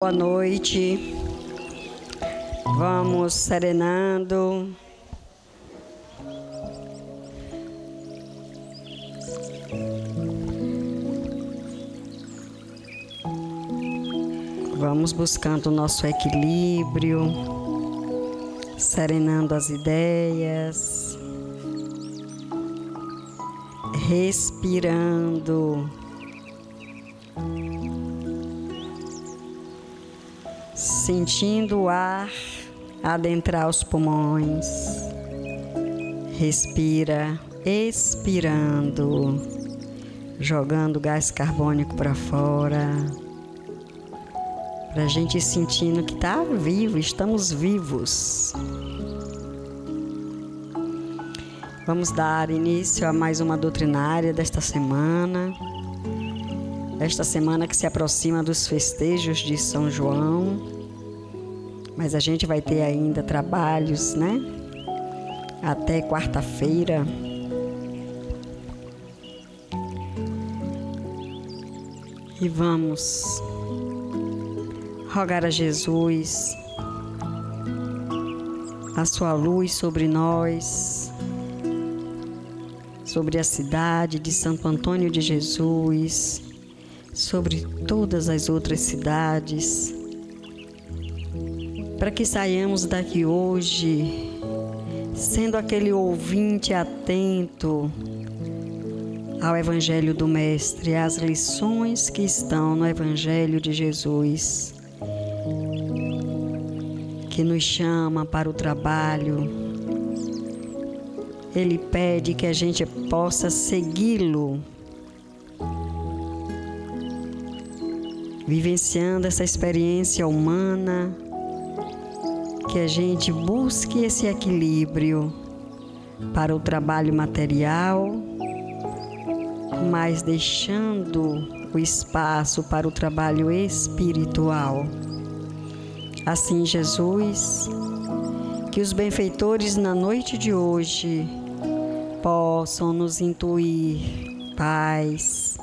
Boa noite, vamos serenando, vamos buscando o nosso equilíbrio, serenando as ideias, respirando. Sentindo o ar adentrar os pulmões, respira, expirando, jogando gás carbônico para fora, para a gente ir sentindo que está vivo, estamos vivos. Vamos dar início a mais uma doutrinária desta semana que se aproxima dos festejos de São João, mas a gente vai ter ainda trabalhos, né? Até quarta-feira. E vamos rogar a Jesus a sua luz sobre nós, sobre a cidade de Santo Antônio de Jesus, sobre todas as outras cidades, para que saiamos daqui hoje sendo aquele ouvinte atento ao Evangelho do Mestre, às lições que estão no Evangelho de Jesus, que nos chama para o trabalho. Ele pede que a gente possa segui-lo, vivenciando essa experiência humana, que a gente busque esse equilíbrio para o trabalho material, mas deixando o espaço para o trabalho espiritual. Assim, Jesus, que os benfeitores na noite de hoje possam nos intuir paz,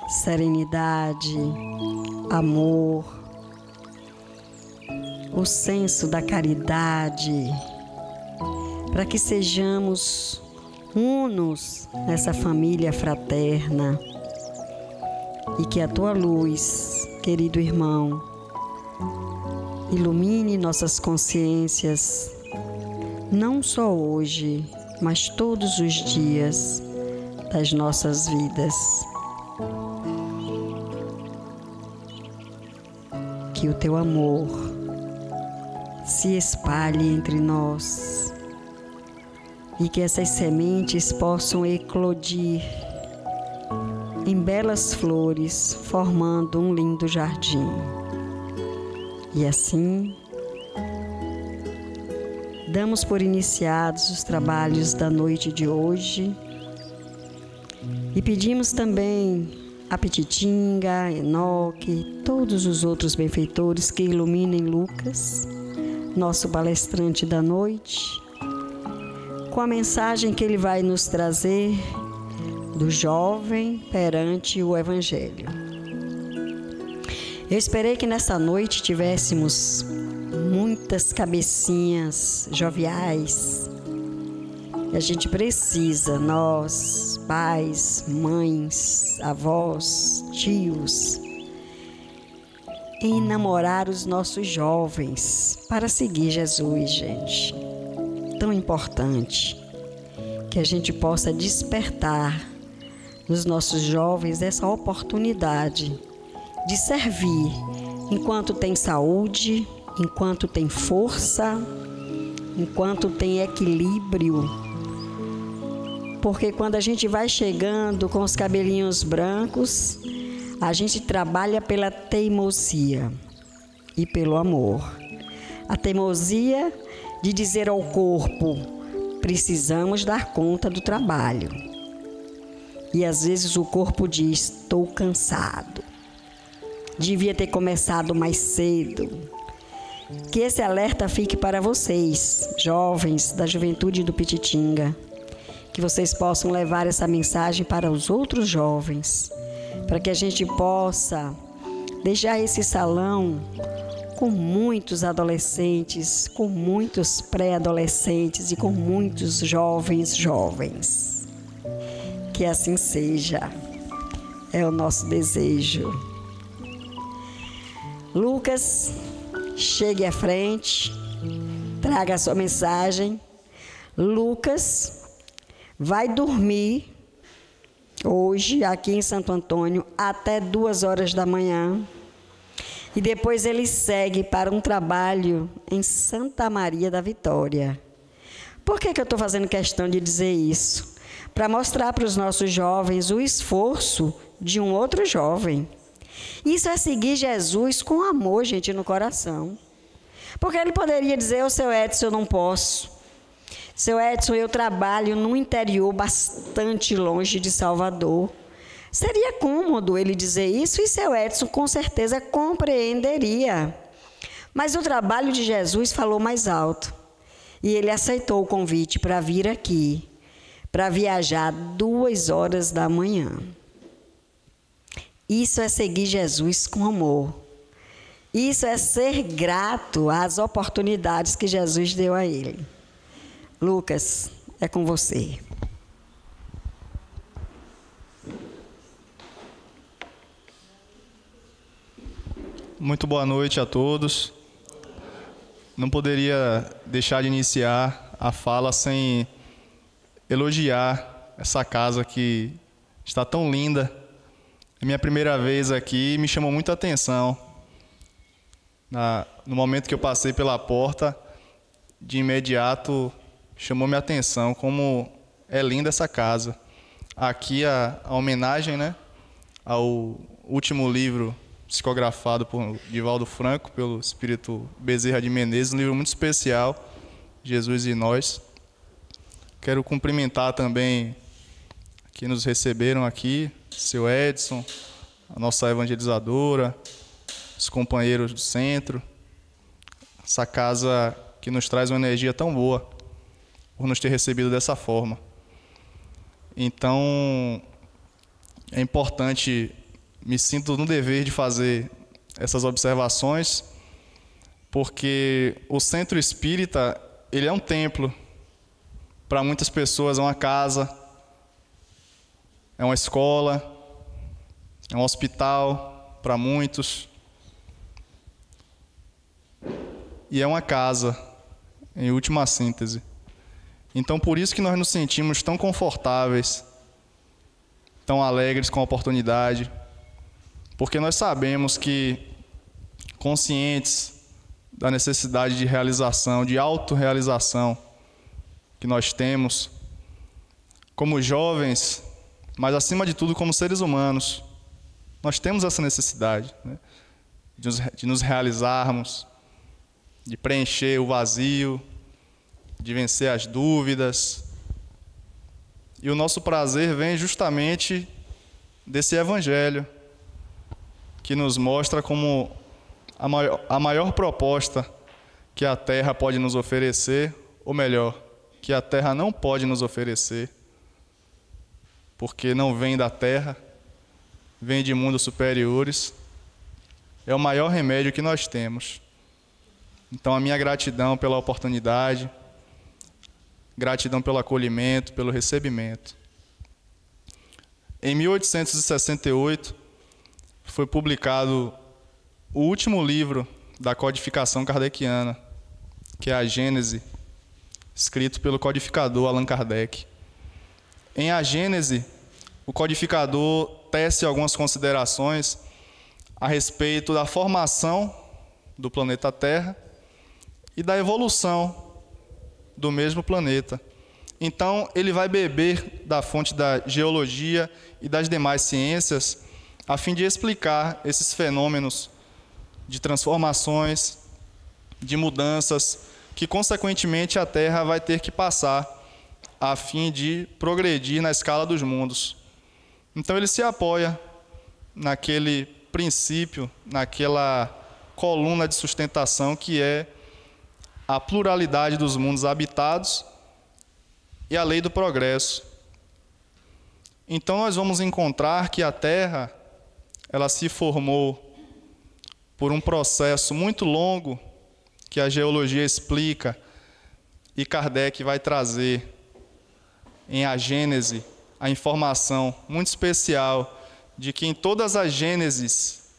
serenidade, amor, o senso da caridade, para que sejamos unos nessa família fraterna e que a tua luz, querido irmão, ilumine nossas consciências, não só hoje, mas todos os dias das nossas vidas. Que o teu amor se espalhe entre nós e que essas sementes possam eclodir em belas flores, formando um lindo jardim. E assim, damos por iniciados os trabalhos da noite de hoje e pedimos também a Pititinga, Enoque, todos os outros benfeitores que iluminem Lucas, nosso palestrante da noite, com a mensagem que ele vai nos trazer do jovem perante o Evangelho. Eu esperei que nessa noite tivéssemos muitas cabecinhas joviais. E a gente precisa, nós, pais, mães, avós, tios, enamorar os nossos jovens para seguir Jesus, gente. Tão importante que a gente possa despertar nos nossos jovens essa oportunidade de servir enquanto tem saúde, enquanto tem força, enquanto tem equilíbrio. Porque quando a gente vai chegando com os cabelinhos brancos, a gente trabalha pela teimosia e pelo amor. A teimosia de dizer ao corpo: precisamos dar conta do trabalho. E às vezes o corpo diz: estou cansado. Devia ter começado mais cedo. Que esse alerta fique para vocês, jovens da juventude do Pititinga. Que vocês possam levar essa mensagem para os outros jovens, para que a gente possa deixar esse salão com muitos adolescentes, com muitos pré-adolescentes e com muitos jovens. Que assim seja. É o nosso desejo. Lucas, chegue à frente, traga a sua mensagem. Lucas vai dormir hoje aqui em Santo Antônio até 2h da manhã. E depois ele segue para um trabalho em Santa Maria da Vitória. Por que eu estou fazendo questão de dizer isso? Para mostrar para os nossos jovens o esforço de um outro jovem. Isso é seguir Jesus com amor, gente, no coração. Porque ele poderia dizer: ô seu Edson, eu não posso. Seu Edson, eu trabalho no interior bastante longe de Salvador. Seria cômodo ele dizer isso e seu Edson com certeza compreenderia. Mas o trabalho de Jesus falou mais alto. E ele aceitou o convite para vir aqui, para viajar 2h da manhã. Isso é seguir Jesus com amor. Isso é ser grato às oportunidades que Jesus deu a ele. Lucas, é com você. Muito boa noite a todos. Não poderia deixar de iniciar a fala sem elogiar essa casa que está tão linda. É minha primeira vez aqui e me chamou muita atenção. No momento que eu passei pela porta, de imediato chamou minha atenção como é linda essa casa. Aqui a homenagem, né, ao último livro psicografado por Divaldo Franco, pelo Espírito Bezerra de Menezes, um livro muito especial, Jesus e Nós. Quero cumprimentar também que nos receberam aqui, seu Edson, a nossa evangelizadora, os companheiros do centro, essa casa que nos traz uma energia tão boa, por nos ter recebido dessa forma. Então, é importante, me sinto no dever de fazer essas observações, porque o centro espírita, ele é um templo. Para muitas pessoas é uma casa, é uma escola, é um hospital para muitos. E é uma casa, em última síntese. Então, por isso que nós nos sentimos tão confortáveis, tão alegres com a oportunidade, porque nós sabemos que, conscientes da necessidade de realização, de autorrealização que nós temos, como jovens, mas acima de tudo como seres humanos, nós temos essa necessidade, né, de nos realizarmos, de preencher o vazio, de vencer as dúvidas. E o nosso prazer vem justamente desse Evangelho, que nos mostra como a maior proposta que a Terra pode nos oferecer, ou melhor, que a Terra não pode nos oferecer, porque não vem da Terra, vem de mundos superiores, é o maior remédio que nós temos. Então, a minha gratidão pela oportunidade, gratidão pelo acolhimento, pelo recebimento. Em 1868, foi publicado o último livro da codificação kardeciana, que é a Gênese, escrito pelo codificador Allan Kardec. Em A Gênese, o codificador tece algumas considerações a respeito da formação do planeta Terra e da evolução do mesmo planeta. Então, ele vai beber da fonte da geologia e das demais ciências a fim de explicar esses fenômenos de transformações, de mudanças, que, consequentemente, a Terra vai ter que passar a fim de progredir na escala dos mundos. Então, ele se apoia naquele princípio, naquela coluna de sustentação que é a pluralidade dos mundos habitados e a lei do progresso. Então, nós vamos encontrar que a Terra, ela se formou por um processo muito longo que a geologia explica e Kardec vai trazer em A Gênese a informação muito especial de que em todas as gêneses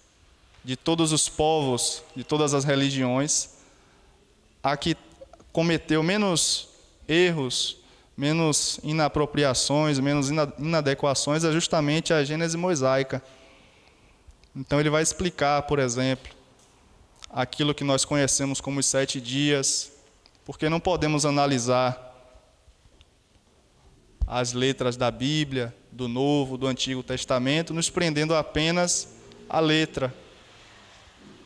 de todos os povos, de todas as religiões, a que cometeu menos erros, menos inapropriações, menos inadequações é justamente a Gênese mosaica. Então ele vai explicar, por exemplo, aquilo que nós conhecemos como os 7 dias, porque não podemos analisar as letras da Bíblia, do Novo, do Antigo Testamento, nos prendendo apenas à letra.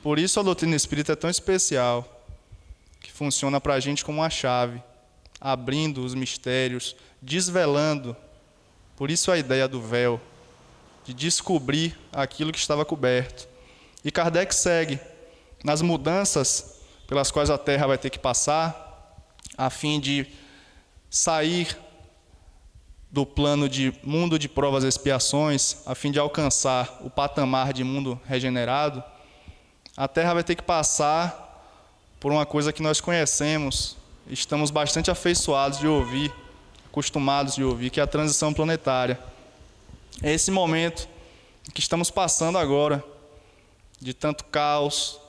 Por isso a doutrina espírita é tão especial, que funciona para a gente como uma chave, abrindo os mistérios, desvelando. Por isso a ideia do véu, de descobrir aquilo que estava coberto. E Kardec segue nas mudanças pelas quais a Terra vai ter que passar, a fim de sair do plano de mundo de provas e expiações, a fim de alcançar o patamar de mundo regenerado. A Terra vai ter que passar por uma coisa que nós conhecemos, estamos bastante afeiçoados de ouvir, acostumados de ouvir, que é a transição planetária. É esse momento que estamos passando agora, de tanto caos,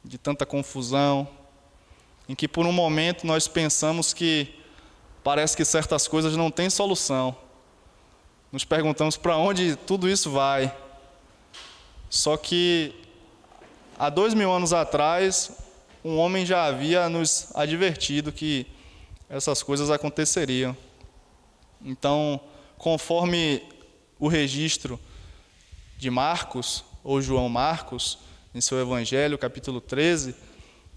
de tanta confusão, em que por um momento nós pensamos que parece que certas coisas não têm solução. Nos perguntamos para onde tudo isso vai. Só que há 2000 anos atrás, um homem já havia nos advertido que essas coisas aconteceriam. Então, conforme o registro de Marcos, ou João Marcos, em seu Evangelho, capítulo 13,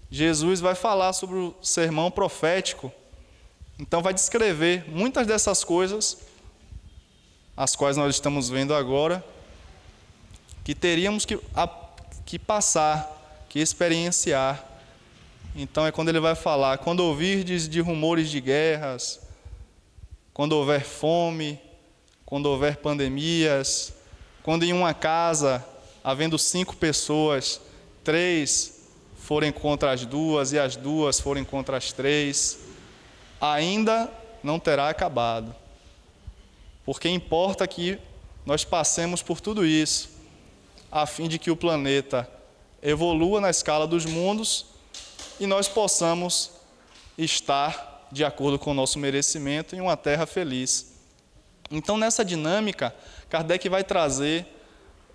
Jesus vai falar sobre o sermão profético. Então, vai descrever muitas dessas coisas, as quais nós estamos vendo agora, que teríamos que passar, que experienciar. Então, é quando ele vai falar: quando ouvirdes de rumores de guerras, quando houver fome, quando houver pandemias, quando em uma casa, havendo 5 pessoas, 3 forem contra as 2 e as 2 forem contra as 3, ainda não terá acabado. Porque importa que nós passemos por tudo isso, a fim de que o planeta evolua na escala dos mundos e nós possamos estar de acordo com o nosso merecimento em uma terra feliz. Então, nessa dinâmica, Kardec vai trazer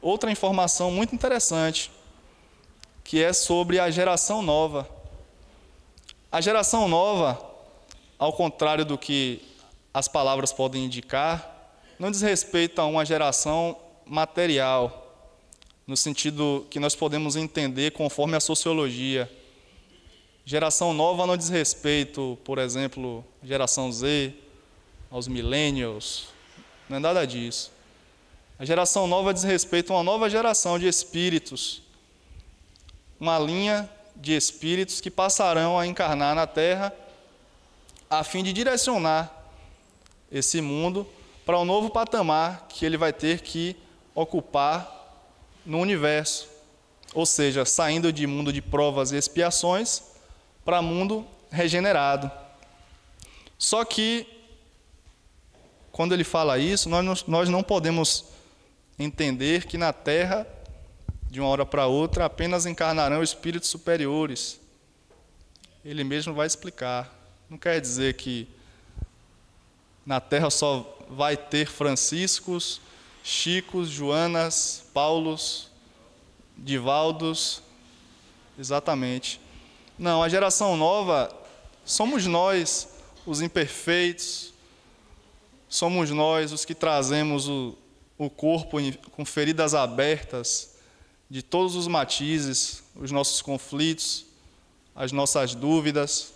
outra informação muito interessante, que é sobre a geração nova. A geração nova, ao contrário do que as palavras podem indicar, não diz respeito a uma geração material, no sentido que nós podemos entender conforme a sociologia. Geração nova não diz respeito, por exemplo, geração Z, aos millennials, não é nada disso. A geração nova diz respeito a uma nova geração de espíritos, uma linha de espíritos que passarão a encarnar na Terra a fim de direcionar esse mundo para um novo patamar que ele vai ter que ocupar no universo, ou seja, saindo de mundo de provas e expiações para mundo regenerado. Só que, quando ele fala isso, nós não podemos entender que na Terra, de uma hora para outra, apenas encarnarão espíritos superiores. Ele mesmo vai explicar. Não quer dizer que na Terra só vai ter Franciscos, Chicos, Joanas, Paulos, Divaldos, exatamente. Não, a geração nova somos nós, os imperfeitos, somos nós os que trazemos o corpo com feridas abertas de todos os matizes, os nossos conflitos, as nossas dúvidas.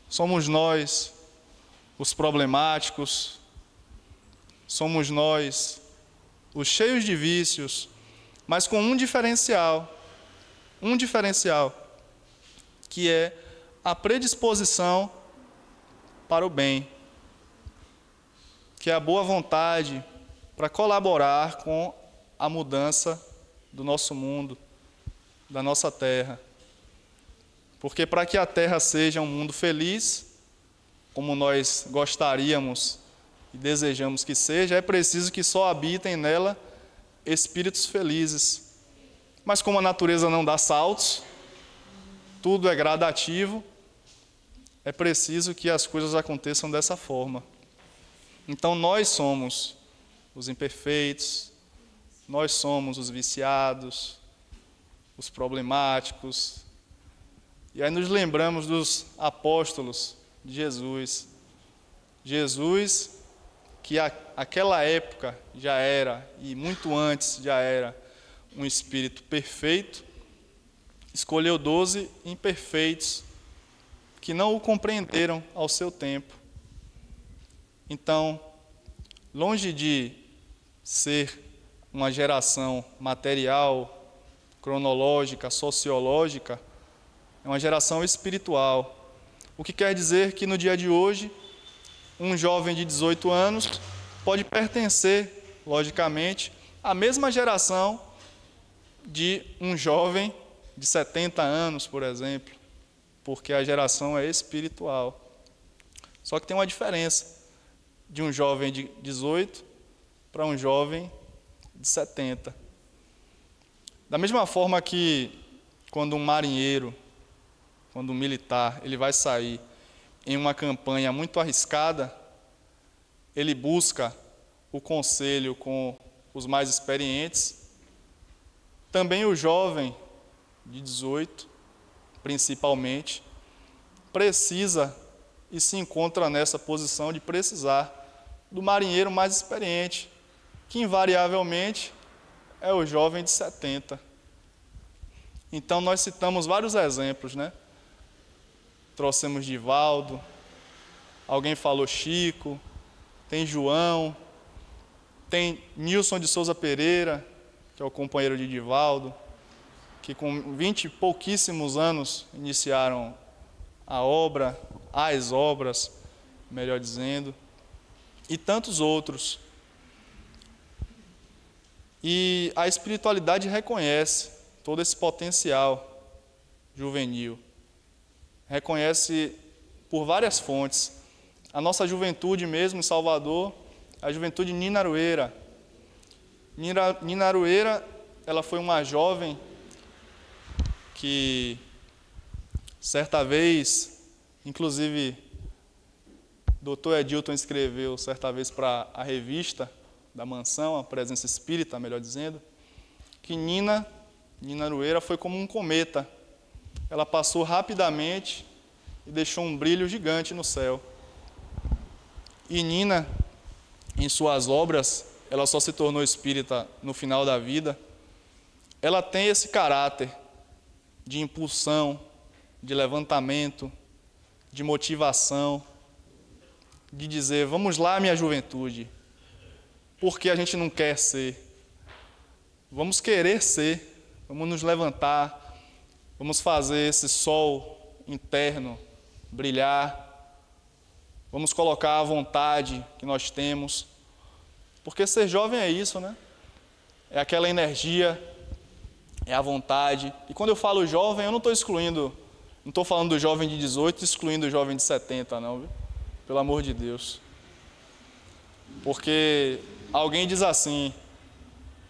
Somos nós os problemáticos, somos nós os cheios de vícios, mas com um diferencial, que é a predisposição para o bem, que é a boa vontade para colaborar com a mudança do nosso mundo, da nossa terra. Porque para que a terra seja um mundo feliz, como nós gostaríamos e desejamos que seja, é preciso que só habitem nela espíritos felizes. Mas como a natureza não dá saltos, tudo é gradativo, é preciso que as coisas aconteçam dessa forma. Então nós somos os imperfeitos, nós somos os viciados, os problemáticos. E aí nos lembramos dos apóstolos de Jesus. Jesus, que aquela época já era, e muito antes já era, um espírito perfeito, escolheu 12 imperfeitos que não o compreenderam ao seu tempo. Então, longe de ser uma geração material, cronológica, sociológica, é uma geração espiritual. O que quer dizer que no dia de hoje, um jovem de 18 anos pode pertencer, logicamente, à mesma geração de um jovem de 70 anos, por exemplo, porque a geração é espiritual. Só que tem uma diferença de um jovem de 18 para um jovem de 70. Da mesma forma que quando um marinheiro, quando um militar, ele vai sair em uma campanha muito arriscada, ele busca o conselho com os mais experientes. Também o jovem de 18, principalmente, precisa e se encontra nessa posição de precisar do marinheiro mais experiente, que invariavelmente é o jovem de 70. Então nós citamos vários exemplos, né? Trouxemos Divaldo, alguém falou Chico, tem João, tem Nilson de Souza Pereira, que é o companheiro de Divaldo, que com 20 e pouquíssimos anos iniciaram a obra, as obras, melhor dizendo, e tantos outros. E a espiritualidade reconhece todo esse potencial juvenil. Reconhece por várias fontes. A nossa juventude mesmo em Salvador, a juventude ninarueira. Ninarueira, ela foi uma jovem que certa vez, inclusive, Dr. Edilton escreveu certa vez para a revista da Mansão, a Presença Espírita, melhor dizendo, que Ninarueira foi como um cometa. Ela passou rapidamente e deixou um brilho gigante no céu. E Nina, em suas obras, ela só se tornou espírita no final da vida. Ela tem esse caráter de impulsão, de levantamento, de motivação, de dizer, vamos lá, minha juventude, porque a gente não quer ser. Vamos querer ser, vamos nos levantar, vamos fazer esse sol interno brilhar, vamos colocar a vontade que nós temos, porque ser jovem é isso, né? É aquela energia, é a vontade. E quando eu falo jovem, eu não estou excluindo, não estou falando do jovem de 18, excluindo o jovem de 70, não, viu? Pelo amor de Deus. Porque alguém diz assim,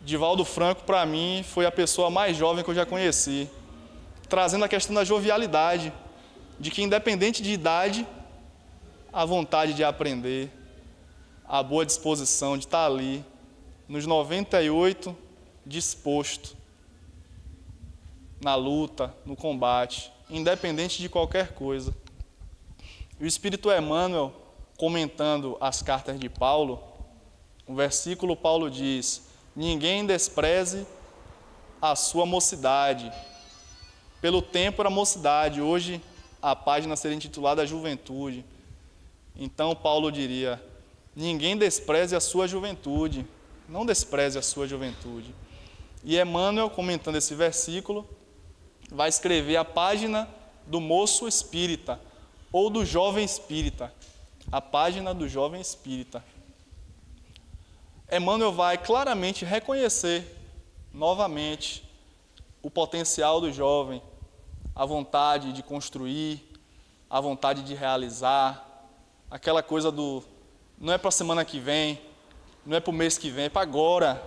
Divaldo Franco, para mim, foi a pessoa mais jovem que eu já conheci, trazendo a questão da jovialidade, de que independente de idade, a vontade de aprender, a boa disposição de estar ali, nos 98, disposto, na luta, no combate, independente de qualquer coisa. E o Espírito Emmanuel, comentando as cartas de Paulo, no versículo Paulo diz, ninguém despreze a sua mocidade. Pelo tempo era mocidade, hoje a página seria intitulada Juventude. Então Paulo diria, ninguém despreze a sua juventude, não despreze a sua juventude. E Emmanuel, comentando esse versículo, vai escrever a página do moço espírita, ou do jovem espírita, a página do jovem espírita. Emmanuel vai claramente reconhecer, novamente, o potencial do jovem, a vontade de construir, a vontade de realizar, aquela coisa do não é para a semana que vem, não é para o mês que vem, é para agora,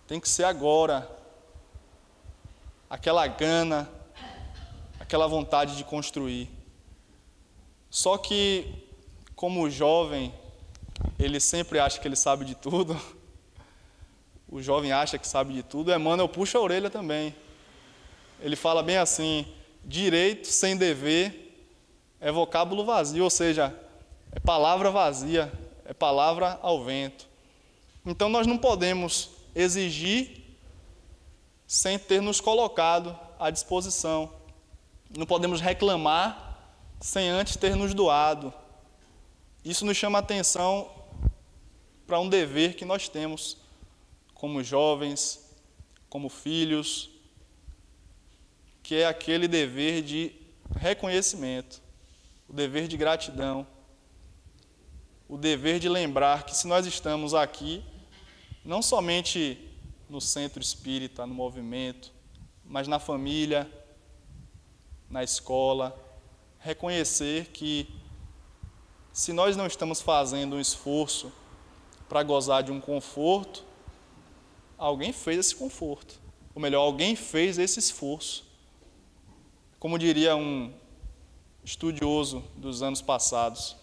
tem que ser agora. Aquela gana, aquela vontade de construir. Só que, como o jovem, ele sempre acha que ele sabe de tudo, o jovem acha que sabe de tudo, Emmanuel puxa a orelha também. Ele fala bem assim: direito sem dever é vocábulo vazio, ou seja, é palavra vazia, é palavra ao vento. Então nós não podemos exigir sem ter nos colocado à disposição. Não podemos reclamar sem antes ter nos doado. Isso nos chama a atenção para um dever que nós temos como jovens, como filhos, que é aquele dever de reconhecimento, o dever de gratidão, o dever de lembrar que se nós estamos aqui, não somente no centro espírita, no movimento, mas na família, na escola, reconhecer que se nós não estamos fazendo um esforço para gozar de um conforto, alguém fez esse conforto, ou melhor, alguém fez esse esforço. Como diria um estudioso dos anos passados,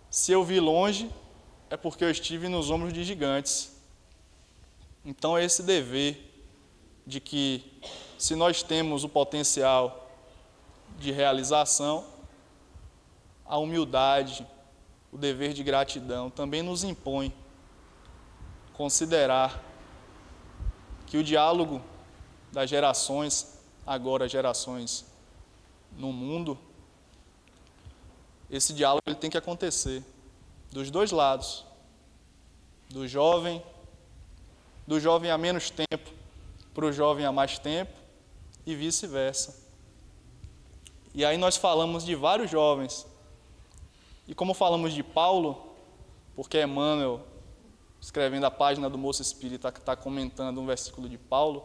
se eu vi longe, é porque eu estive nos ombros de gigantes. Então é esse dever de que, se nós temos o potencial de realização, a humildade, o dever de gratidão também nos impõe considerar que o diálogo das gerações, agora gerações no mundo, esse diálogo ele tem que acontecer dos dois lados, do jovem há menos tempo para o jovem há mais tempo e vice-versa. E aí nós falamos de vários jovens. E como falamos de Paulo, porque Emmanuel, escrevendo a página do Moço Espírita, está comentando um versículo de Paulo,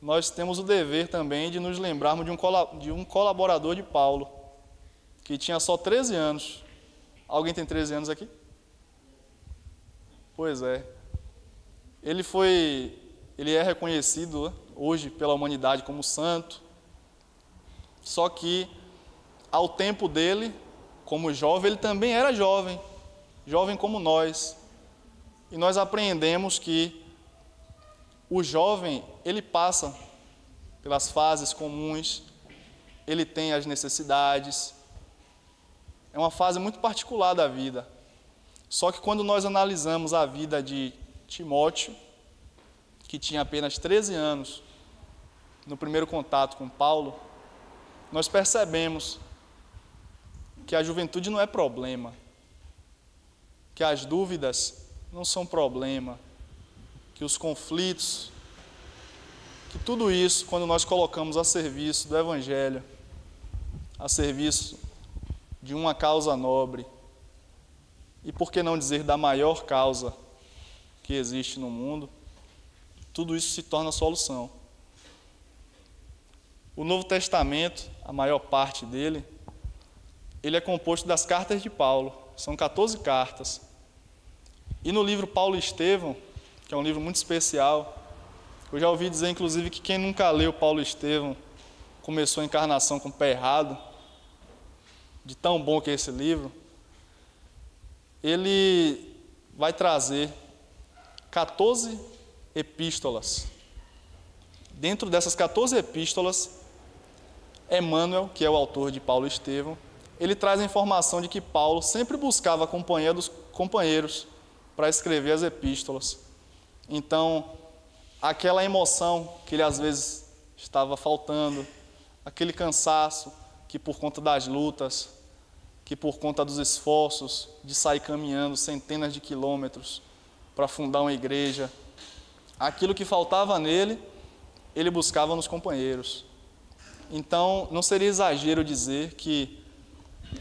nós temos o dever também de nos lembrarmos de um colaborador de Paulo, que tinha só 13 anos. Alguém tem 13 anos aqui? Pois é. Ele é reconhecido hoje pela humanidade como santo, só que ao tempo dele, como jovem, ele também era jovem como nós. E nós aprendemos que o jovem, ele passa pelas fases comuns, ele tem as necessidades, é uma fase muito particular da vida. Só que quando nós analisamos a vida de Timóteo, que tinha apenas 13 anos, no primeiro contato com Paulo, nós percebemos que a juventude não é problema, que as dúvidas não são problema, que os conflitos, que tudo isso, quando nós colocamos a serviço do Evangelho, a serviço de uma causa nobre, e por que não dizer da maior causa que existe no mundo, tudo isso se torna solução. O Novo Testamento, a maior parte dele, ele é composto das cartas de Paulo, são 14 cartas. E no livro Paulo e Estevão, que é um livro muito especial, eu já ouvi dizer, inclusive, que quem nunca leu Paulo e Estevão começou a encarnação com o pé errado, de tão bom que é esse livro. Ele vai trazer 14 epístolas. Dentro dessas 14 epístolas, Emmanuel, que é o autor de Paulo e Estevão, ele traz a informação de que Paulo sempre buscava a companhia dos companheiros para escrever as epístolas. Então, aquela emoção que ele às vezes estava faltando, aquele cansaço que por conta das lutas, que por conta dos esforços de sair caminhando centenas de quilômetros para fundar uma igreja, aquilo que faltava nele, ele buscava nos companheiros. Então, não seria exagero dizer que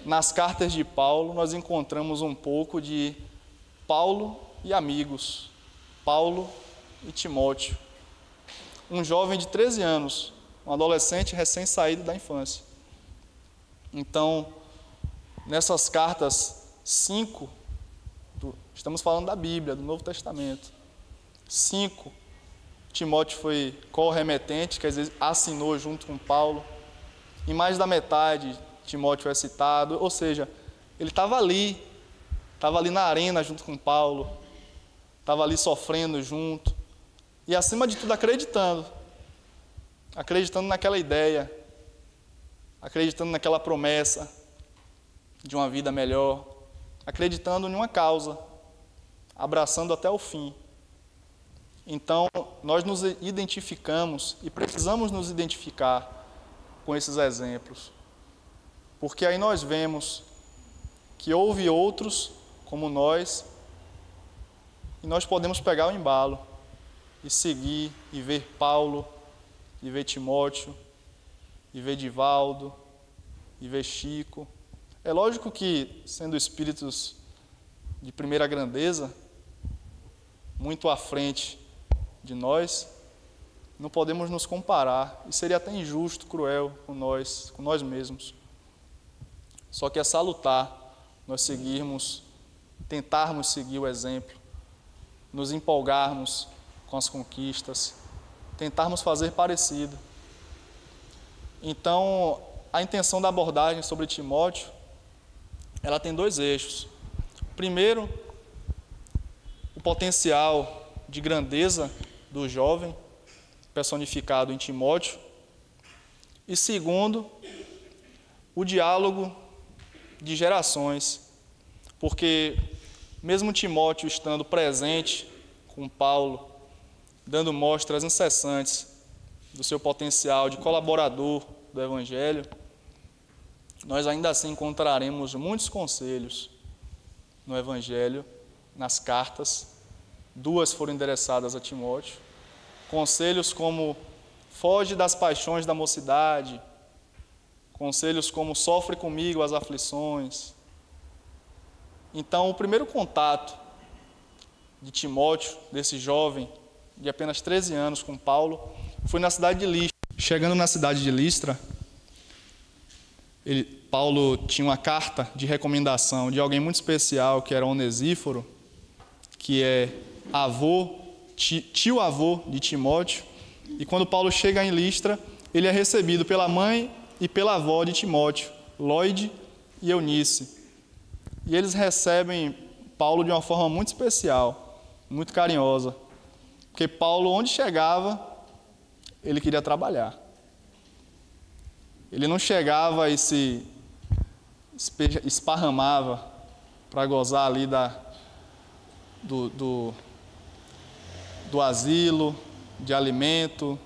nas cartas de Paulo nós encontramos um pouco de Paulo e amigos, Paulo e Timóteo. um jovem de 13 anos, um adolescente recém-saído da infância. Então, nessas cartas 5, estamos falando da Bíblia, do Novo Testamento. 5, Timóteo foi co-remetente, quer dizer, assinou junto com Paulo. Em mais da metade, Timóteo é citado, ou seja, ele estava ali na arena junto com Paulo, estava ali sofrendo junto, e acima de tudo acreditando naquela ideia, acreditando naquela promessa de uma vida melhor, acreditando em uma causa, abraçando até o fim. Então, nós nos identificamos e precisamos nos identificar com esses exemplos, porque aí nós vemos que houve outros como nós, e nós podemos pegar o embalo e seguir, e ver Paulo, e ver Timóteo, e ver Divaldo, e ver Chico. É lógico que, sendo espíritos de primeira grandeza, muito à frente de nós, não podemos nos comparar, e seria até injusto, cruel com nós mesmos. Só que é salutar nós tentarmos seguir o exemplo, nos empolgarmos com as conquistas, tentarmos fazer parecido. Então, a intenção da abordagem sobre Timóteo, ela tem 2 eixos. Primeiro, o potencial de grandeza do jovem, personificado em Timóteo. E segundo, o diálogo de gerações, porque mesmo Timóteo estando presente com Paulo, dando mostras incessantes do seu potencial de colaborador do Evangelho, nós ainda assim encontraremos muitos conselhos no Evangelho, nas cartas. 2 foram endereçadas a Timóteo. Conselhos como foge das paixões da mocidade, conselhos como sofre comigo as aflições. Então, o primeiro contato de Timóteo, desse jovem de apenas 13 anos com Paulo, foi na cidade de Listra. Chegando na cidade de Listra, Paulo tinha uma carta de recomendação de alguém muito especial, que era Onesíforo, que é tio-avô de Timóteo. E quando Paulo chega em Listra, ele é recebido pela mãe e pela avó de Timóteo, Lóide e Eunice. E eles recebem Paulo de uma forma muito especial, muito carinhosa. Porque Paulo, onde chegava, ele queria trabalhar. Ele não chegava e se esparramava para gozar ali do asilo, de alimento.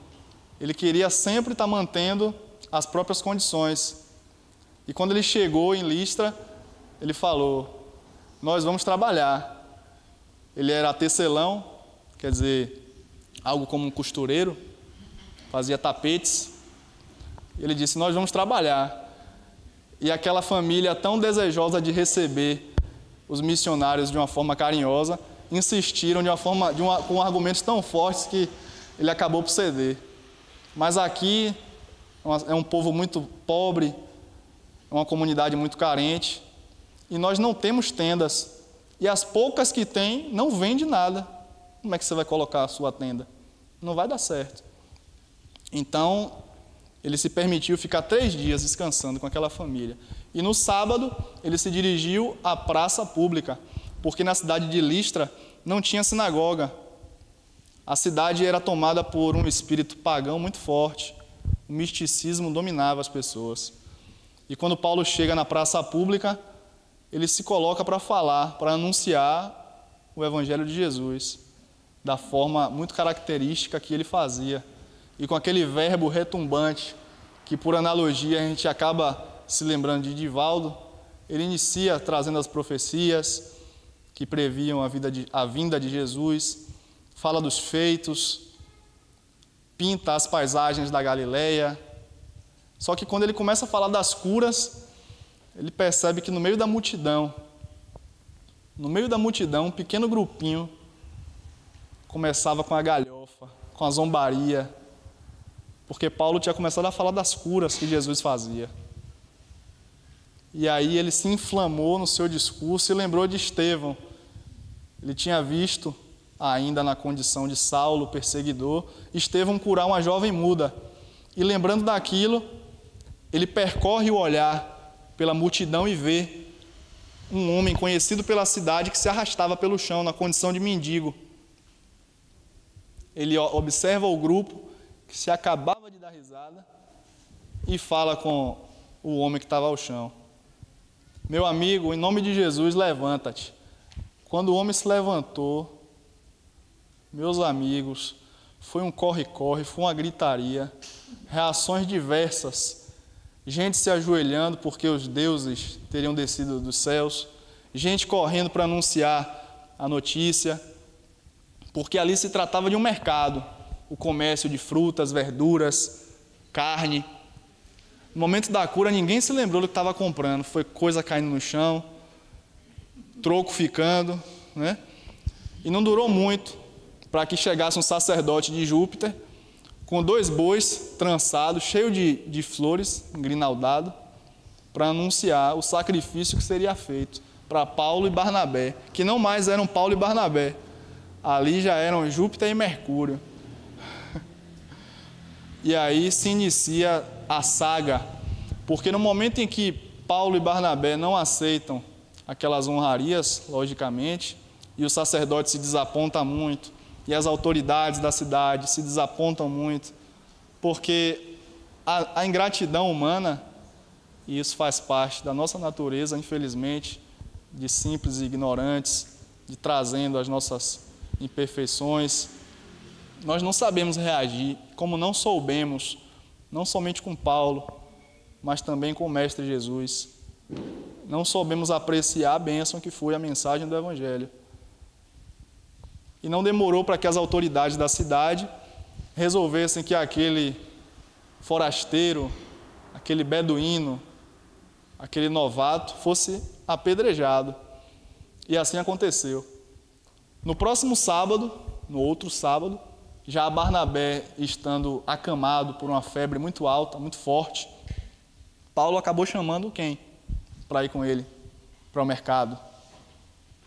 Ele queria sempre estar mantendo as próprias condições. E quando ele chegou em Listra, ele falou: nós vamos trabalhar. Ele era tecelão, quer dizer, algo como um costureiro, fazia tapetes. Ele disse: nós vamos trabalhar. E aquela família tão desejosa de receber os missionários de uma forma carinhosa, insistiram com argumentos tão fortes que ele acabou por ceder. Mas aqui é um povo muito pobre, é uma comunidade muito carente, e nós não temos tendas. E as poucas que tem, não vende nada. Como é que você vai colocar a sua tenda? Não vai dar certo. Então, ele se permitiu ficar 3 dias descansando com aquela família. E no sábado, ele se dirigiu à praça pública, porque na cidade de Listra não tinha sinagoga. A cidade era tomada por um espírito pagão muito forte. O misticismo dominava as pessoas. E quando Paulo chega na praça pública, ele se coloca para falar, para anunciar o Evangelho de Jesus, da forma muito característica que ele fazia. E com aquele verbo retumbante, que por analogia a gente acaba se lembrando de Divaldo, ele inicia trazendo as profecias que previam a vinda de Jesus, fala dos feitos, pinta as paisagens da Galileia. Só que quando ele começa a falar das curas, ele percebe que no meio da multidão, um pequeno grupinho começava com a galhofa, com a zombaria, porque Paulo tinha começado a falar das curas que Jesus fazia. E aí ele se inflamou no seu discurso e lembrou de Estevão. Ele tinha visto, ainda na condição de Saulo, perseguidor, Estevão curar uma jovem muda. E lembrando daquilo, ele percorre o olhar pela multidão e vê um homem conhecido pela cidade que se arrastava pelo chão na condição de mendigo. Ele observa o grupo que se acabava de dar risada e fala com o homem que estava ao chão: meu amigo, em nome de Jesus, levanta-te. Quando o homem se levantou, meus amigos, foi um corre-corre, foi uma gritaria, reações diversas, gente se ajoelhando porque os deuses teriam descido dos céus, gente correndo para anunciar a notícia, porque ali se tratava de um mercado, o comércio de frutas, verduras, carne. No momento da cura, ninguém se lembrou do que estava comprando, foi coisa caindo no chão, troco ficando, né? E não durou muito para que chegasse um sacerdote de Júpiter com 2 bois trançados, cheios de flores, engrinaldado, para anunciar o sacrifício que seria feito para Paulo e Barnabé, que não mais eram Paulo e Barnabé, ali já eram Júpiter e Mercúrio. E aí se inicia a saga, porque no momento em que Paulo e Barnabé não aceitam aquelas honrarias, logicamente, e o sacerdote se desaponta muito, e as autoridades da cidade se desapontam muito, porque a ingratidão humana, e isso faz parte da nossa natureza, infelizmente, de simples e ignorantes, de trazendo as nossas imperfeições, nós não sabemos reagir, como não soubemos, não somente com Paulo, mas também com o Mestre Jesus. Não soubemos apreciar a bênção que foi a mensagem do Evangelho. E não demorou para que as autoridades da cidade resolvessem que aquele forasteiro, aquele beduíno, aquele novato fosse apedrejado. E assim aconteceu. No próximo sábado, no outro sábado, já Barnabé estando acamado por uma febre muito alta, muito forte, Paulo acabou chamando quem para ir com ele para o mercado?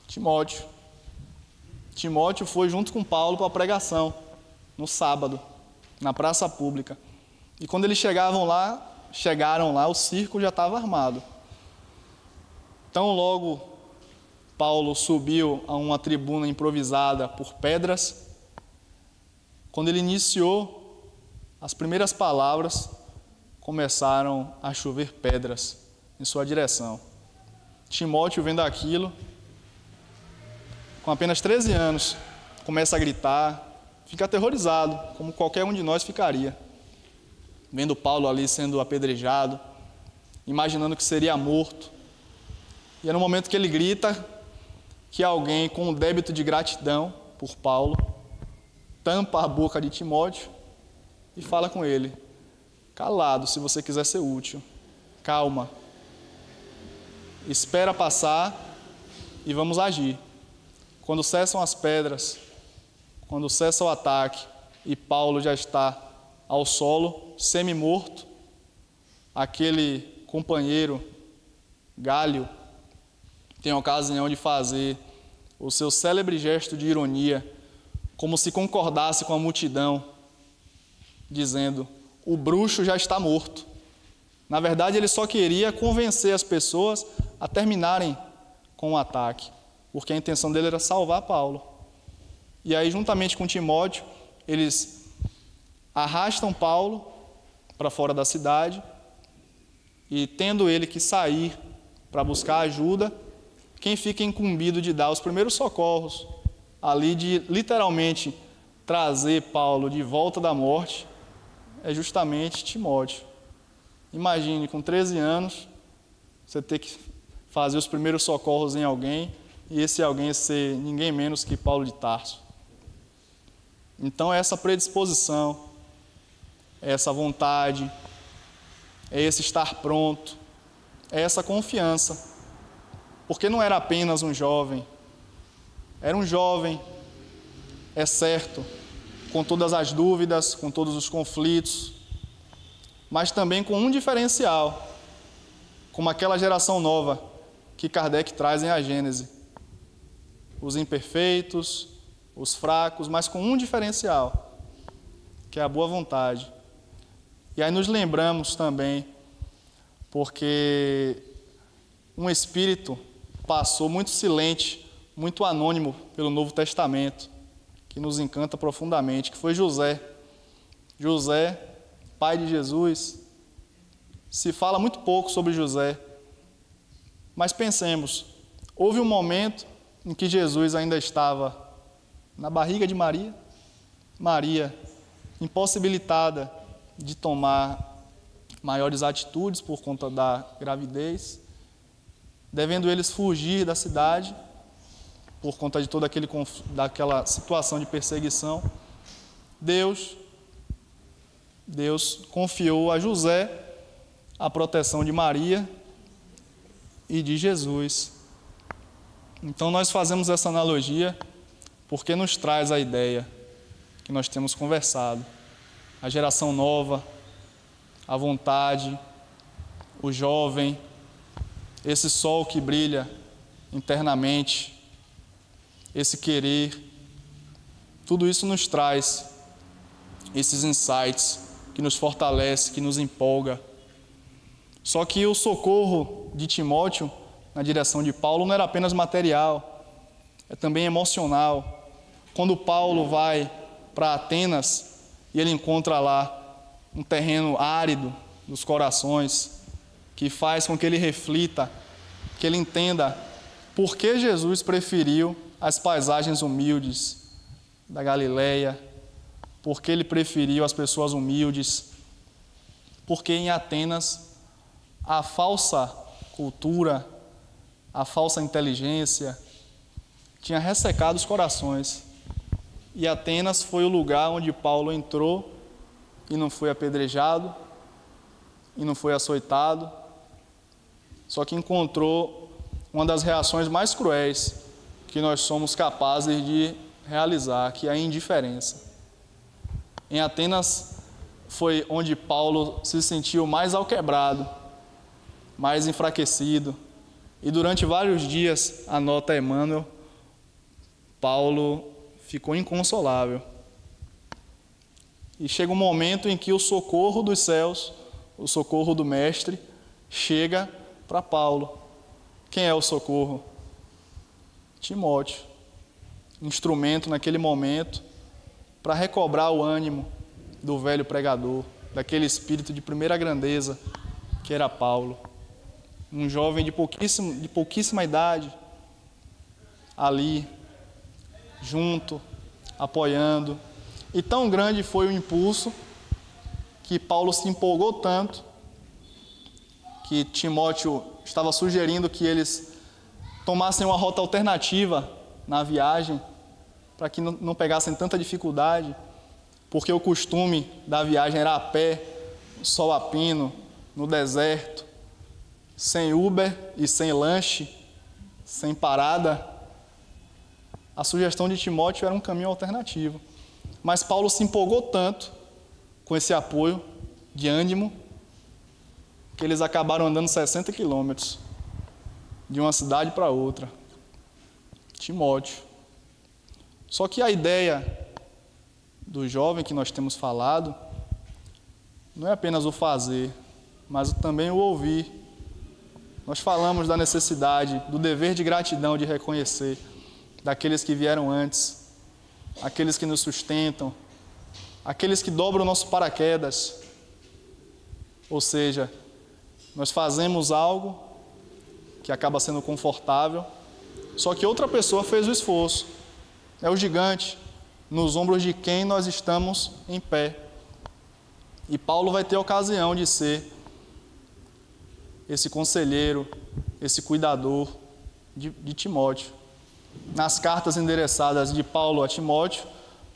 Timóteo. Timóteo foi junto com Paulo para a pregação, no sábado, na praça pública. E quando eles chegaram lá, o circo já estava armado. Tão logo Paulo subiu a uma tribuna improvisada por pedras, quando ele iniciou, as primeiras palavras começaram a chover pedras em sua direção. Timóteo, vendo aquilo, com apenas 13 anos, começa a gritar, fica aterrorizado, como qualquer um de nós ficaria, vendo Paulo ali sendo apedrejado, imaginando que seria morto. E é no momento que ele grita que alguém com um débito de gratidão por Paulo tampa a boca de Timóteo e fala com ele: calado, se você quiser ser útil, calma, espera passar e vamos agir. Quando cessam as pedras, quando cessa o ataque e Paulo já está ao solo, semi-morto, aquele companheiro, Gálio, tem a ocasião de fazer o seu célebre gesto de ironia, como se concordasse com a multidão, dizendo: o bruxo já está morto. Na verdade, ele só queria convencer as pessoas a terminarem com o ataque, porque a intenção dele era salvar Paulo. E aí, juntamente com Timóteo, eles arrastam Paulo para fora da cidade e, tendo ele que sair para buscar ajuda, quem fica incumbido de dar os primeiros socorros, ali de literalmente trazer Paulo de volta da morte, é justamente Timóteo. Imagine, com 13 anos, você ter que fazer os primeiros socorros em alguém e esse alguém ser ninguém menos que Paulo de Tarso. Então é essa predisposição, é essa vontade, é esse estar pronto, é essa confiança, porque não era apenas um jovem, era um jovem, é certo, com todas as dúvidas, com todos os conflitos, mas também com um diferencial, como aquela geração nova que Kardec traz em A Gênese. Os imperfeitos, os fracos, mas com um diferencial, que é a boa vontade. E aí nos lembramos também, porque um espírito passou muito silente, muito anônimo pelo Novo Testamento, que nos encanta profundamente, que foi José. José, pai de Jesus. Se fala muito pouco sobre José, mas pensemos, houve um momento em que Jesus ainda estava na barriga de Maria, Maria impossibilitada de tomar maiores atitudes por conta da gravidez, devendo eles fugir da cidade por conta de toda daquela situação de perseguição. Deus confiou a José a proteção de Maria e de Jesus. Então nós fazemos essa analogia porque nos traz a ideia que nós temos conversado. A geração nova, a vontade, o jovem, esse sol que brilha internamente, esse querer, tudo isso nos traz esses insights que nos fortalece, que nos empolga. Só que o socorro de Timóteo na direção de Paulo não era apenas material, é também emocional. Quando Paulo vai para Atenas e ele encontra lá um terreno árido dos corações, que faz com que ele reflita, que ele entenda por que Jesus preferiu as paisagens humildes da Galileia, por que ele preferiu as pessoas humildes, porque em Atenas a falsa cultura, a falsa inteligência tinha ressecado os corações. E Atenas foi o lugar onde Paulo entrou e não foi apedrejado, e não foi açoitado, só que encontrou uma das reações mais cruéis que nós somos capazes de realizar, que é a indiferença. Em Atenas foi onde Paulo se sentiu mais alquebrado, mais enfraquecido, e durante vários dias, anota Emmanuel, Paulo ficou inconsolável. E chega um momento em que o socorro dos céus, o socorro do Mestre, chega para Paulo. Quem é o socorro? Timóteo, instrumento naquele momento para recobrar o ânimo do velho pregador, daquele espírito de primeira grandeza que era Paulo. Um jovem de pouquíssima idade, ali, junto, apoiando. E tão grande foi o impulso que Paulo se empolgou tanto que Timóteo estava sugerindo que eles tomassem uma rota alternativa na viagem para que não pegassem tanta dificuldade, porque o costume da viagem era a pé, sol a pino, no deserto, sem Uber e sem lanche, sem parada. A sugestão de Timóteo era um caminho alternativo. Mas Paulo se empolgou tanto com esse apoio de ânimo que eles acabaram andando 60 quilômetros de uma cidade para outra. Timóteo. Só que a ideia do jovem que nós temos falado não é apenas o fazer, mas também o ouvir. Nós falamos da necessidade, do dever de gratidão de reconhecer daqueles que vieram antes, aqueles que nos sustentam, aqueles que dobram o nosso paraquedas. Ou seja, nós fazemos algo que acaba sendo confortável, só que outra pessoa fez o esforço. É o gigante nos ombros de quem nós estamos em pé. E Paulo vai ter a ocasião de ser esse conselheiro, esse cuidador de Timóteo. Nas cartas endereçadas de Paulo a Timóteo,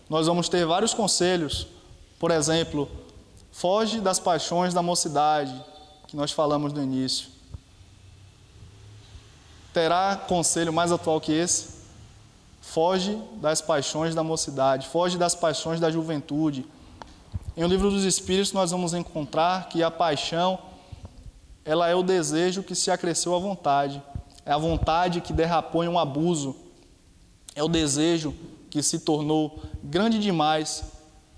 nós vamos ter vários conselhos. Por exemplo, foge das paixões da mocidade, que nós falamos no início. Terá conselho mais atual que esse? Foge das paixões da mocidade, foge das paixões da juventude. Em O Livro dos Espíritos nós vamos encontrar que a paixão, ela é o desejo que se acresceu à vontade. É a vontade que derrapou em um abuso. É o desejo que se tornou grande demais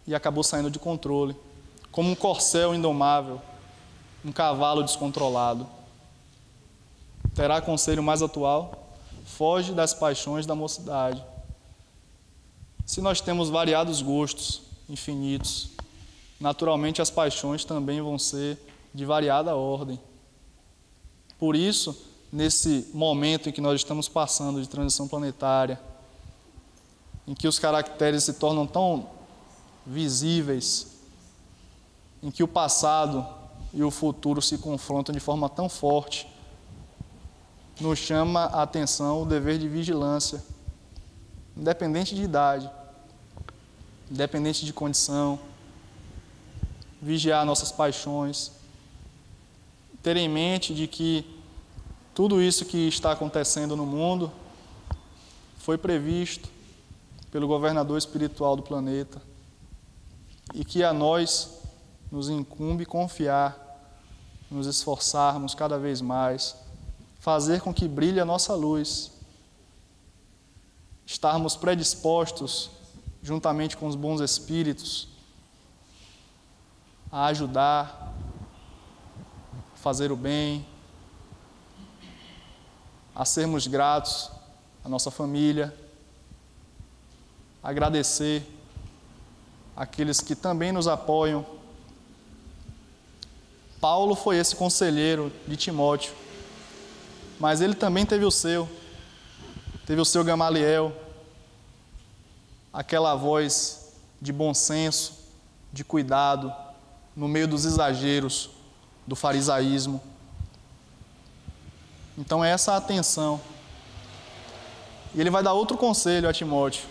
e acabou saindo de controle, como um corcel indomável, um cavalo descontrolado. Terá conselho mais atual? Foge das paixões da mocidade. Se nós temos variados gostos, infinitos, naturalmente as paixões também vão ser de variada ordem. Por isso, nesse momento em que nós estamos passando de transição planetária, em que os caracteres se tornam tão visíveis, em que o passado e o futuro se confrontam de forma tão forte, nos chama a atenção o dever de vigilância, independente de idade, independente de condição, vigiar nossas paixões, ter em mente de que tudo isso que está acontecendo no mundo foi previsto pelo governador espiritual do planeta e que a nós nos incumbe confiar, nos esforçarmos cada vez mais, fazer com que brilhe a nossa luz, estarmos predispostos, juntamente com os bons espíritos, a ajudar, a fazer o bem, a sermos gratos à nossa família, agradecer àqueles que também nos apoiam. Paulo foi esse conselheiro de Timóteo, mas ele também teve o seu Gamaliel, aquela voz de bom senso, de cuidado, no meio dos exageros do farisaísmo. Então é essa a atenção. E ele vai dar outro conselho a Timóteo,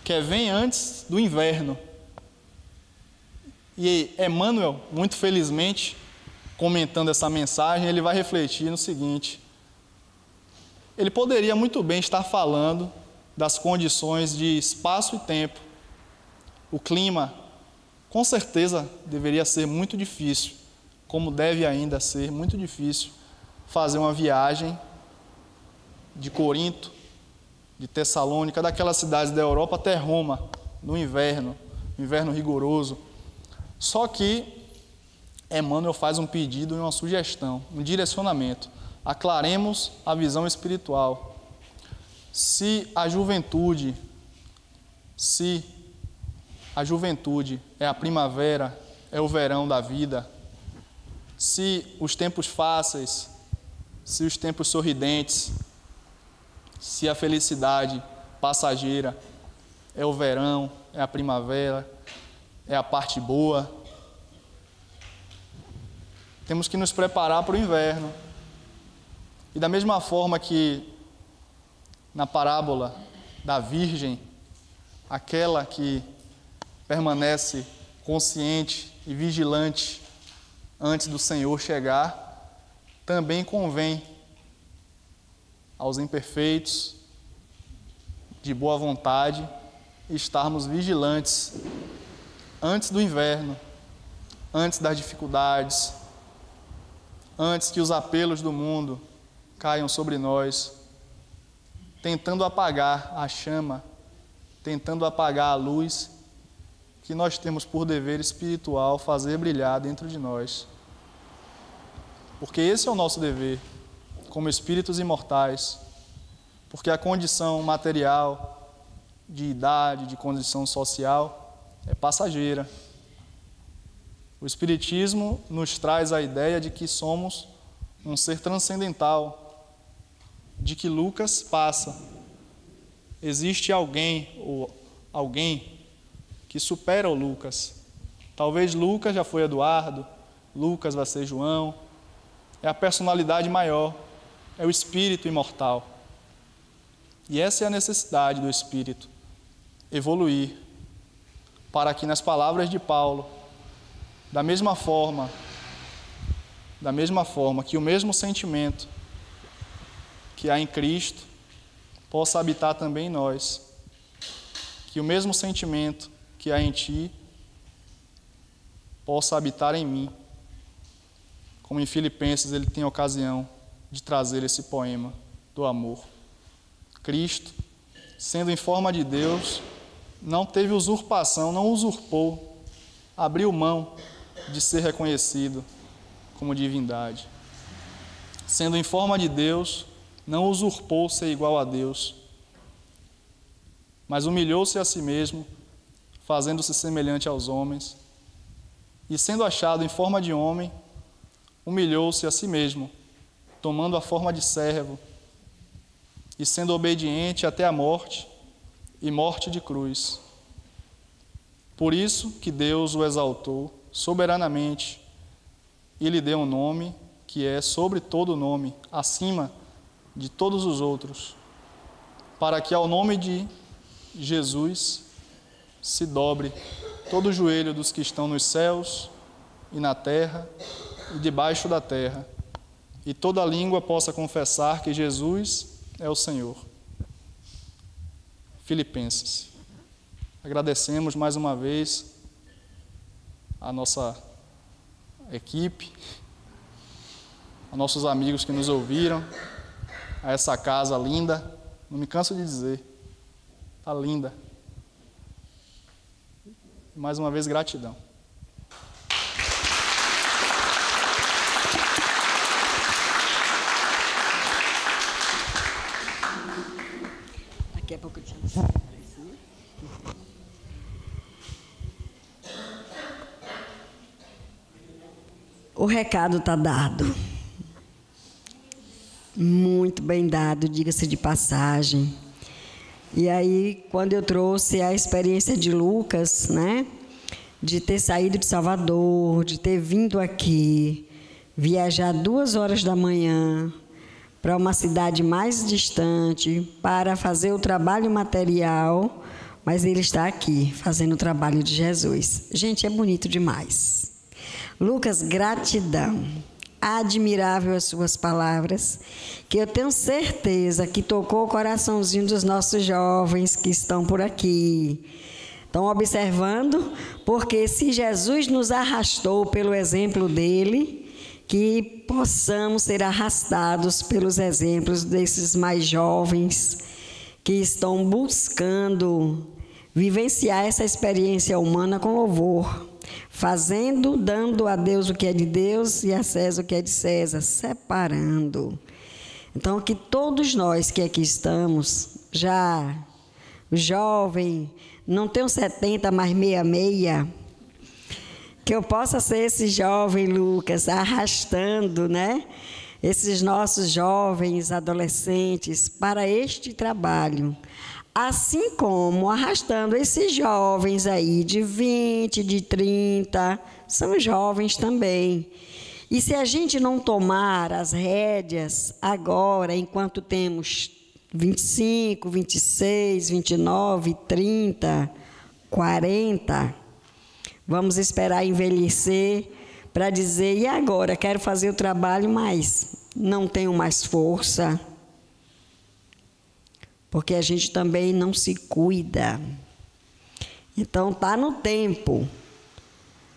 que é: vem antes do inverno. E Emmanuel, muito felizmente, comentando essa mensagem, ele vai refletir no seguinte: ele poderia muito bem estar falando das condições de espaço e tempo. O clima, com certeza, deveria ser muito difícil, como deve ainda ser muito difícil fazer uma viagem de Corinto, de Tessalônica, daquelas cidades da Europa até Roma, no inverno rigoroso. Só que Emmanuel faz um pedido e uma sugestão, um direcionamento. Aclaremos a visão espiritual. Se a juventude é a primavera, é o verão da vida, se os tempos fáceis, se os tempos sorridentes, se a felicidade passageira é o verão, é a primavera, é a parte boa, temos que nos preparar para o inverno. E da mesma forma que na parábola da Virgem, aquela que permanece consciente e vigilante antes do Senhor chegar, também convém aos imperfeitos, de boa vontade, estarmos vigilantes antes do inverno, antes das dificuldades, antes que os apelos do mundo caiam sobre nós, tentando apagar a chama, tentando apagar a luz que nós temos por dever espiritual fazer brilhar dentro de nós. Porque esse é o nosso dever, como espíritos imortais, porque a condição material, de idade, de condição social, é passageira. O Espiritismo nos traz a ideia de que somos um ser transcendental, de que Lucas passa. Existe alguém que supera o Lucas. Talvez Lucas já foi Eduardo, Lucas vai ser João. É a personalidade maior, é o espírito imortal. E essa é a necessidade do espírito, evoluir, para que, nas palavras de Paulo, da mesma forma que o mesmo sentimento que há em Cristo possa habitar também em nós, que o mesmo sentimento que há em ti possa habitar em mim. Como em Filipenses ele tem ocasião de trazer esse poema do amor. Cristo, sendo em forma de Deus, não teve usurpação, não usurpou, abriu mão de ser reconhecido como divindade. Sendo em forma de Deus, não usurpou ser igual a Deus, mas humilhou-se a si mesmo, fazendo-se semelhante aos homens, e sendo achado em forma de homem, humilhou-se a si mesmo, tomando a forma de servo, e sendo obediente até a morte, e morte de cruz. Por isso que Deus o exaltou soberanamente, e lhe deu um nome que é sobre todo nome, acima de todos os outros, para que ao nome de Jesus se dobre todo o joelho dos que estão nos céus e na terra e debaixo da terra, e toda língua possa confessar que Jesus é o Senhor. Filipenses. Agradecemos mais uma vez a nossa equipe, a nossos amigos que nos ouviram, a essa casa linda, não me canso de dizer, está linda. Mais uma vez, gratidão. Daqui a pouco eu te O recado está dado. Muito bem dado, diga-se de passagem. E aí, quando eu trouxe a experiência de Lucas, né, de ter saído de Salvador, de ter vindo aqui, viajar 2 horas da manhã para uma cidade mais distante para fazer o trabalho material, mas ele está aqui fazendo o trabalho de Jesus. Gente, é bonito demais. Lucas, gratidão. Admirável as suas palavras, que eu tenho certeza que tocou o coraçãozinho dos nossos jovens que estão por aqui. Estão observando? Porque se Jesus nos arrastou pelo exemplo dele, que possamos ser arrastados pelos exemplos desses mais jovens que estão buscando vivenciar essa experiência humana com louvor, fazendo, dando a Deus o que é de Deus e a César o que é de César, separando. Então, que todos nós que aqui estamos, já jovem, não tenho 70, mas 66, que eu possa ser esse jovem Lucas, arrastando, né, esses nossos jovens adolescentes para este trabalho. Assim como arrastando esses jovens aí de 20, de 30, são jovens também. E se a gente não tomar as rédeas agora, enquanto temos 25, 26, 29, 30, 40, vamos esperar envelhecer para dizer, e agora? Quero fazer o trabalho, mas não tenho mais força. Porque a gente também não se cuida. Então, está no tempo.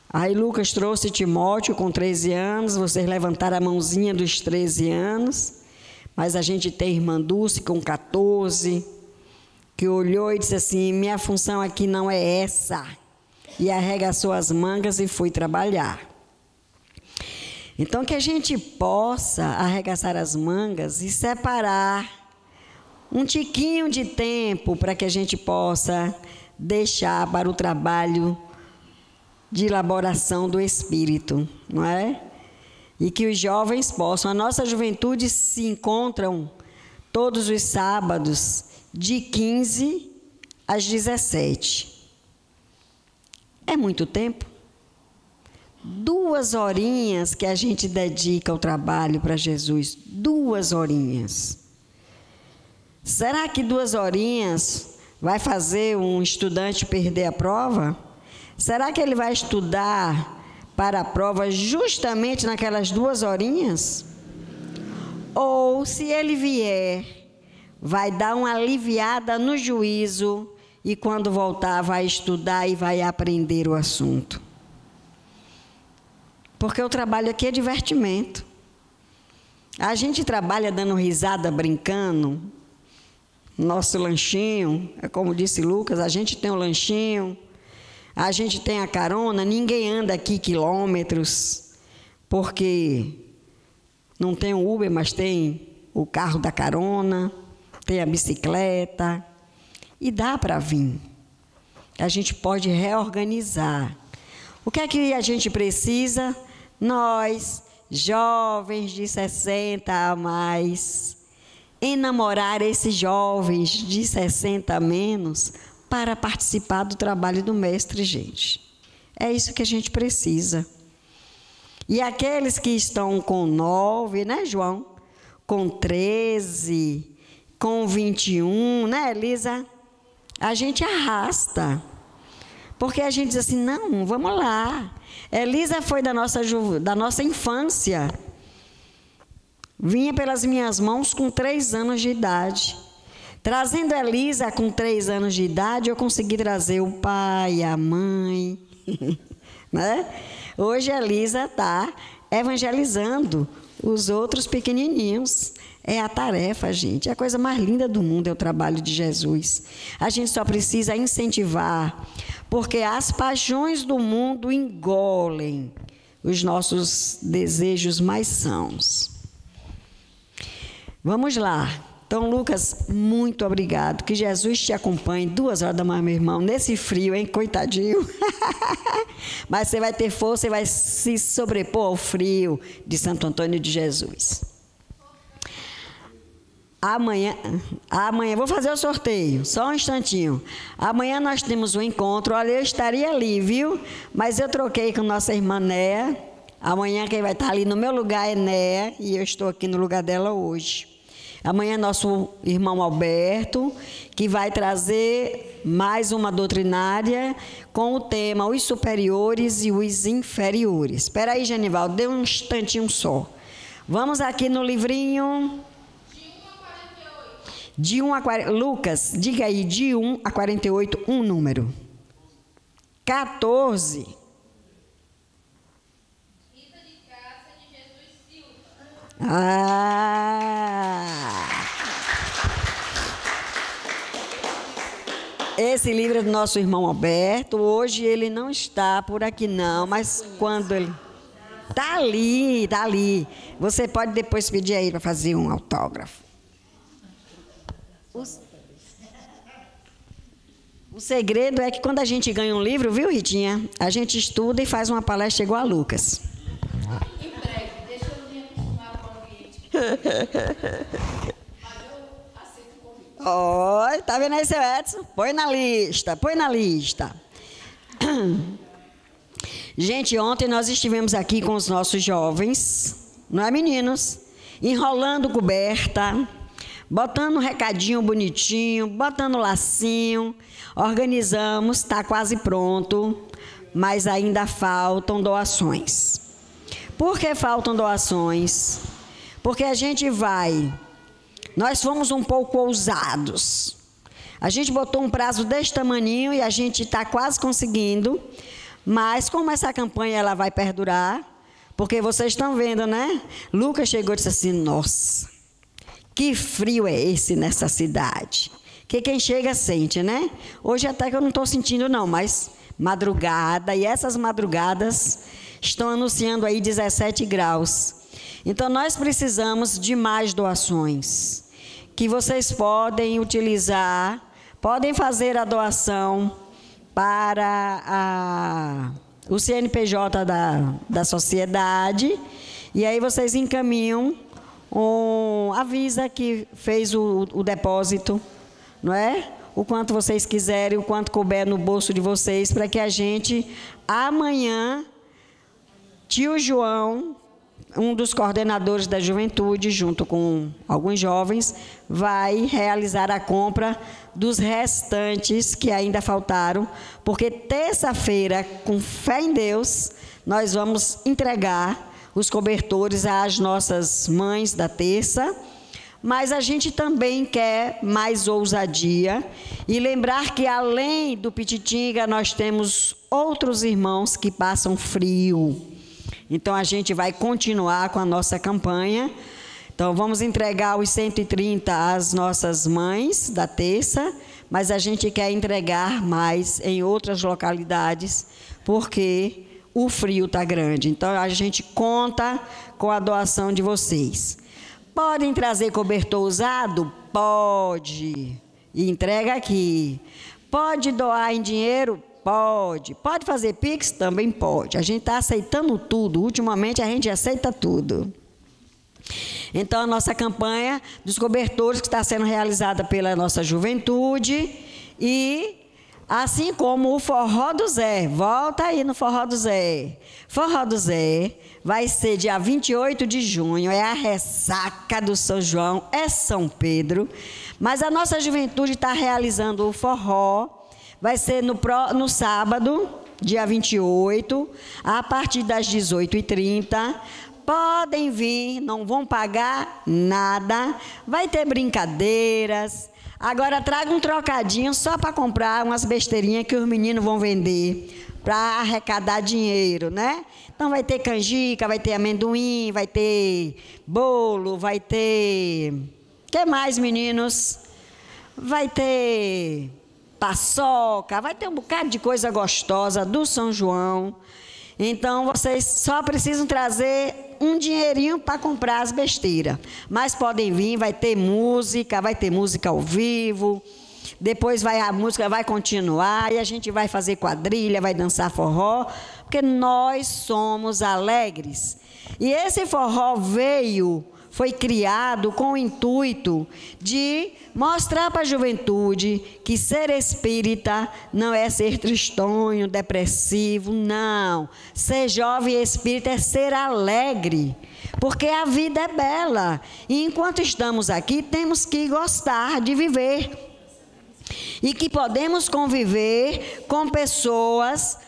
Aí Lucas trouxe Timóteo com 13 anos, vocês levantaram a mãozinha dos 13 anos, mas a gente tem a irmã Dulce com 14, que olhou e disse assim, minha função aqui não é essa. E arregaçou as mangas e foi trabalhar. Então, que a gente possa arregaçar as mangas e separar um tiquinho de tempo para que a gente possa deixar para o trabalho de elaboração do Espírito, não é? E que os jovens possam. A nossa juventude se encontram todos os sábados, de 15 às 17. É muito tempo? 2 horinhas que a gente dedica ao trabalho para Jesus. 2 horinhas. Será que 2 horinhas vai fazer um estudante perder a prova? Será que ele vai estudar para a prova justamente naquelas 2 horinhas? Ou, se ele vier, vai dar uma aliviada no juízo e, quando voltar, vai estudar e vai aprender o assunto? Porque o trabalho aqui é divertimento. A gente trabalha dando risada, brincando. Nosso lanchinho, é como disse Lucas, a gente tem o lanchinho, a gente tem a carona, ninguém anda aqui quilômetros, porque não tem o Uber, mas tem o carro da carona, tem a bicicleta, e dá para vir. A gente pode reorganizar. O que é que a gente precisa? Nós, jovens de 60 a mais, enamorar esses jovens de 60 a menos para participar do trabalho do mestre, gente. É isso que a gente precisa. E aqueles que estão com 9, né, João? Com 13, com 21, né, Elisa? A gente arrasta. Porque a gente diz assim, não, vamos lá. Elisa foi da nossa infância. Vinha pelas minhas mãos com 3 anos de idade. Trazendo Elisa com 3 anos de idade, eu consegui trazer o pai, a mãe. Né? Hoje a Elisa está evangelizando os outros pequenininhos. É a tarefa, gente. É a coisa mais linda do mundo, é o trabalho de Jesus. A gente só precisa incentivar, porque as paixões do mundo engolem os nossos desejos mais sãos. Vamos lá. Então, Lucas, muito obrigado. Que Jesus te acompanhe 2 horas da manhã, meu irmão, nesse frio, hein? Coitadinho. Mas você vai ter força e vai se sobrepor ao frio de Santo Antônio de Jesus. Amanhã, vou fazer o sorteio, só um instantinho. Amanhã nós temos um encontro. Olha, eu estaria ali, viu? Mas eu troquei com nossa irmã Néa. Amanhã quem vai estar ali no meu lugar é Néa, e eu estou aqui no lugar dela hoje. Amanhã nosso irmão Alberto, que vai trazer mais uma doutrinária com o tema os superiores e os inferiores. Espera aí, Genivaldo, dê um instantinho só. Vamos aqui no livrinho... De 1 a 48. Lucas, diga aí, de 1 a 48, um número. 14. Rita de Cássia de Jesus Silva. Esse livro é do nosso irmão Alberto. Hoje ele não está por aqui não, mas quando ele... Está ali, está ali. Você pode depois pedir aí para fazer um autógrafo. O segredo é que quando a gente ganha um livro, viu, Ritinha? A gente estuda e faz uma palestra igual a Lucas. Em breve, deixa eu me acostumar com o ambiente. Mas eu aceito o convite. Olha, tá vendo aí, seu Edson? Põe na lista, põe na lista. Gente, ontem nós estivemos aqui com os nossos jovens, não é, meninos? Enrolando coberta, botando um recadinho bonitinho, botando lacinho, organizamos, está quase pronto, mas ainda faltam doações. Por que faltam doações? Porque a gente nós fomos um pouco ousados. A gente botou um prazo deste tamaninho e a gente está quase conseguindo, mas como essa campanha ela vai perdurar, porque vocês estão vendo, né? Lucas chegou e disse assim, nossa, que frio é esse nessa cidade? Que quem chega sente, né? Hoje até que eu não estou sentindo não, mas madrugada, e essas madrugadas estão anunciando aí 17 graus. Então nós precisamos de mais doações, que vocês podem utilizar, podem fazer a doação para o CNPJ da sociedade, e aí vocês encaminham, avisa que fez o depósito, não é? O quanto vocês quiserem, o quanto couber no bolso de vocês, para que a gente, amanhã, tio João, um dos coordenadores da juventude, junto com alguns jovens, vai realizar a compra dos restantes que ainda faltaram, porque terça-feira, com fé em Deus, nós vamos entregar os cobertores às nossas mães da terça, mas a gente também quer mais ousadia e lembrar que além do Pititinga nós temos outros irmãos que passam frio. Então, a gente vai continuar com a nossa campanha. Então, vamos entregar os 130 às nossas mães da terça, mas a gente quer entregar mais em outras localidades, porque o frio está grande. Então, a gente conta com a doação de vocês. Podem trazer cobertor usado? Pode. E entrega aqui. Pode doar em dinheiro? Pode. Pode fazer Pix? Também pode. A gente está aceitando tudo. Ultimamente, a gente aceita tudo. Então, a nossa campanha dos cobertores, que está sendo realizada pela nossa juventude, e assim como o Forró do Zé. Volta aí no Forró do Zé. Forró do Zé vai ser dia 28 de junho, é a ressaca do São João, é São Pedro. Mas a nossa juventude está realizando o forró. Vai ser no sábado, dia 28, a partir das 18h30. Podem vir, não vão pagar nada. Vai ter brincadeiras. Agora traga um trocadinho só para comprar umas besteirinhas que os meninos vão vender para arrecadar dinheiro, né? Então vai ter canjica, vai ter amendoim, vai ter bolo, vai ter... O que mais, meninos? Vai ter paçoca, vai ter um bocado de coisa gostosa do São João. Então, vocês só precisam trazer um dinheirinho para comprar as besteiras. Mas podem vir, vai ter música ao vivo. Depois a música vai continuar e a gente vai fazer quadrilha, vai dançar forró, porque nós somos alegres. E esse forró foi criado com o intuito de mostrar para a juventude que ser espírita não é ser tristonho, depressivo, não. Ser jovem espírita é ser alegre, porque a vida é bela. E enquanto estamos aqui, temos que gostar de viver. E que podemos conviver com pessoas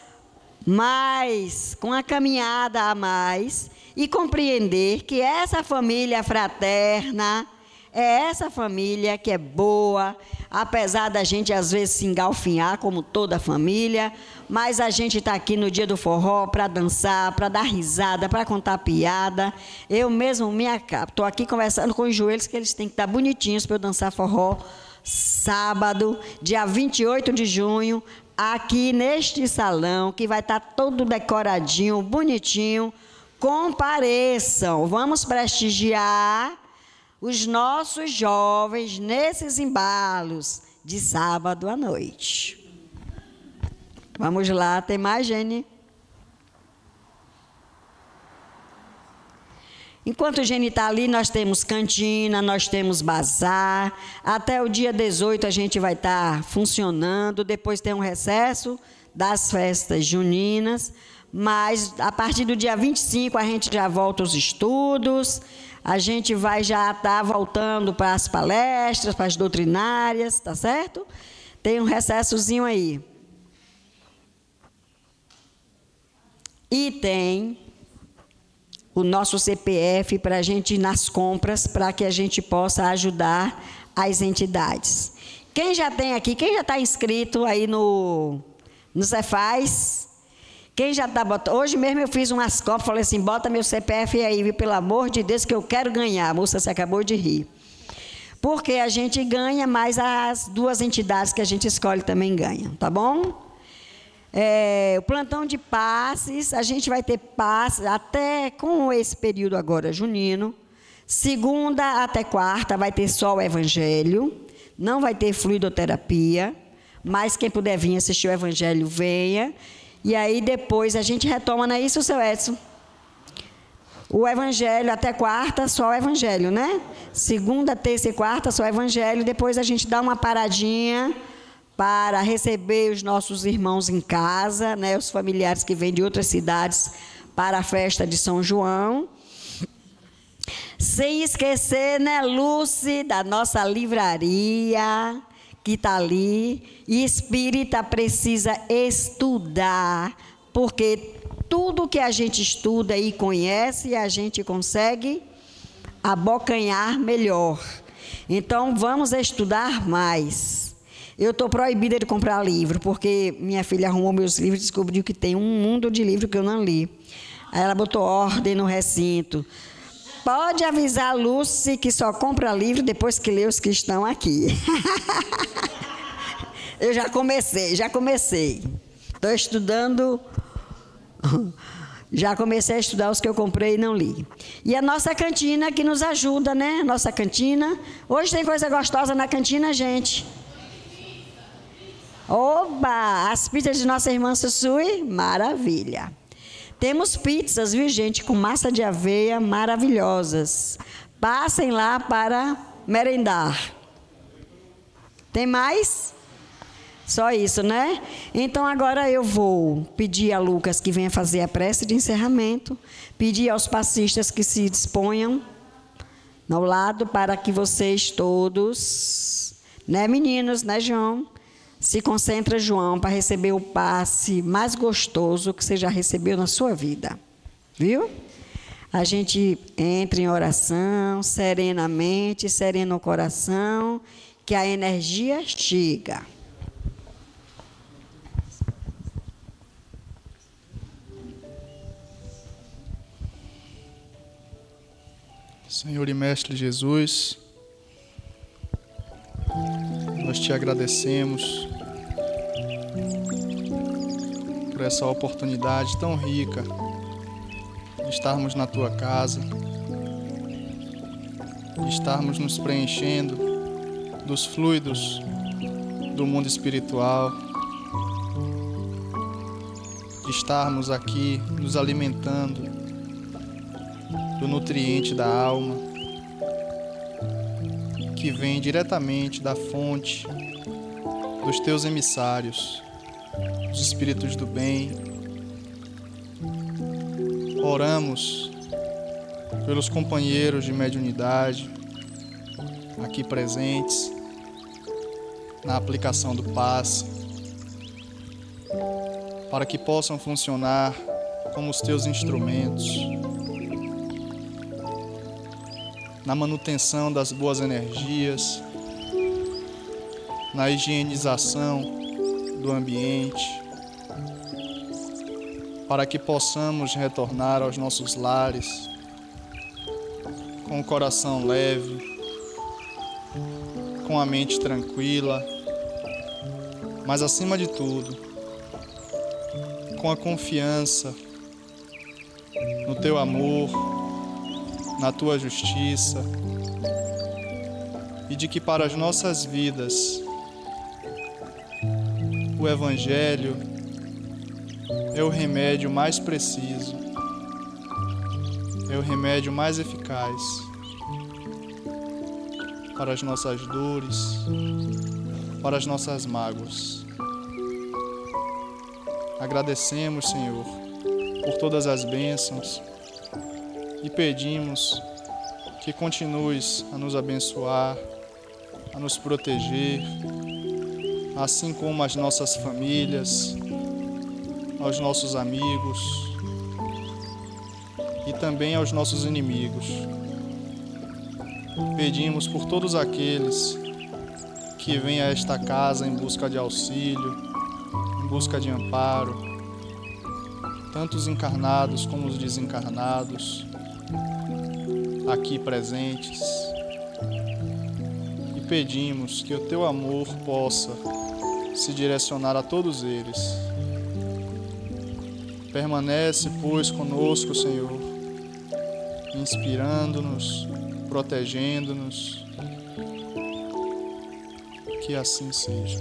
com a caminhada a mais, e compreender que essa família fraterna é essa família que é boa, apesar da gente às vezes se engalfinhar como toda família, mas a gente está aqui no dia do forró para dançar, para dar risada, para contar piada. Eu mesmo me acabo, estou aqui conversando com os joelhos que eles têm que estar bonitinhos para eu dançar forró sábado, dia 28 de junho, aqui neste salão, que vai estar todo decoradinho, bonitinho. Compareçam, vamos prestigiar os nossos jovens nesses embalos de sábado à noite. Vamos lá, tem mais, Gene? Enquanto o Gene está ali, nós temos cantina, nós temos bazar. Até o dia 18 a gente vai estar funcionando. Depois tem um recesso das festas juninas. Mas a partir do dia 25 a gente já volta aos estudos. A gente vai já estar voltando para as palestras, para as doutrinárias, tá certo? Tem um recessozinho aí. E tem o nosso CPF para a gente ir nas compras, para que a gente possa ajudar as entidades. Quem já tem aqui, quem já está inscrito aí no Cefaz? Quem já está botando? Hoje mesmo eu fiz umas copas, falei assim, bota meu CPF aí, viu? Pelo amor de Deus, que eu quero ganhar. A moça se acabou de rir. Porque a gente ganha, mas as duas entidades que a gente escolhe também ganham, tá bom? O plantão de passes, a gente vai ter passes até com esse período agora junino. Segunda até quarta vai ter só o evangelho, não vai ter fluidoterapia, mas quem puder vir assistir o evangelho, venha. E aí depois a gente retoma, não é isso, seu Edson? O evangelho até quarta, só o evangelho, né? Segunda, terça e quarta, só o evangelho. Depois a gente dá uma paradinha para receber os nossos irmãos em casa, né? Os familiares que vêm de outras cidades para a festa de São João. Sem esquecer, né, Lúcia, da nossa livraria, que está ali. E espírita precisa estudar, porque tudo que a gente estuda e conhece, a gente consegue abocanhar melhor. Então, vamos estudar mais. Eu estou proibida de comprar livro, porque minha filha arrumou meus livros e descobriu que tem um mundo de livro que eu não li. Aí ela botou ordem no recinto. Pode avisar a Lúcia que só compra livro depois que lê os que estão aqui. Eu já comecei. Estou estudando, já comecei a estudar os que eu comprei e não li. E a nossa cantina que nos ajuda, né? Nossa cantina. Hoje tem coisa gostosa na cantina, gente. Oba! As pizzas de nossa irmã Sussui, maravilha. Temos pizzas, viu, gente, com massa de aveia maravilhosas. Passem lá para merendar. Tem mais? Só isso, né? Então, agora eu vou pedir a Lucas que venha fazer a prece de encerramento, pedir aos passistas que se disponham ao lado para que vocês todos, né, meninos, né, João? Se concentra, João, para receber o passe mais gostoso que você já recebeu na sua vida. Viu? A gente entra em oração, serenamente, serena o coração, que a energia chega. Senhor e Mestre Jesus, nós te agradecemos por essa oportunidade tão rica de estarmos na tua casa, de estarmos nos preenchendo dos fluidos do mundo espiritual, de estarmos aqui nos alimentando do nutriente da alma, que vem diretamente da fonte dos teus emissários, os espíritos do bem. Oramos pelos companheiros de mediunidade aqui presentes na aplicação do passe, para que possam funcionar como os teus instrumentos na manutenção das boas energias, na higienização do ambiente, para que possamos retornar aos nossos lares com o coração leve, com a mente tranquila, mas acima de tudo, com a confiança no teu amor, na tua justiça, e de que para as nossas vidas o Evangelho é o remédio mais preciso, é o remédio mais eficaz para as nossas dores, para as nossas mágoas. Agradecemos, Senhor, por todas as bênçãos e pedimos que continues a nos abençoar, a nos proteger, assim como as nossas famílias, aos nossos amigos e também aos nossos inimigos. Pedimos por todos aqueles que vêm a esta casa em busca de auxílio, em busca de amparo, tanto os encarnados como os desencarnados, aqui presentes, e pedimos que o teu amor possa se direcionar a todos eles. Permanece, pois, conosco, Senhor, inspirando-nos, protegendo-nos, que assim seja.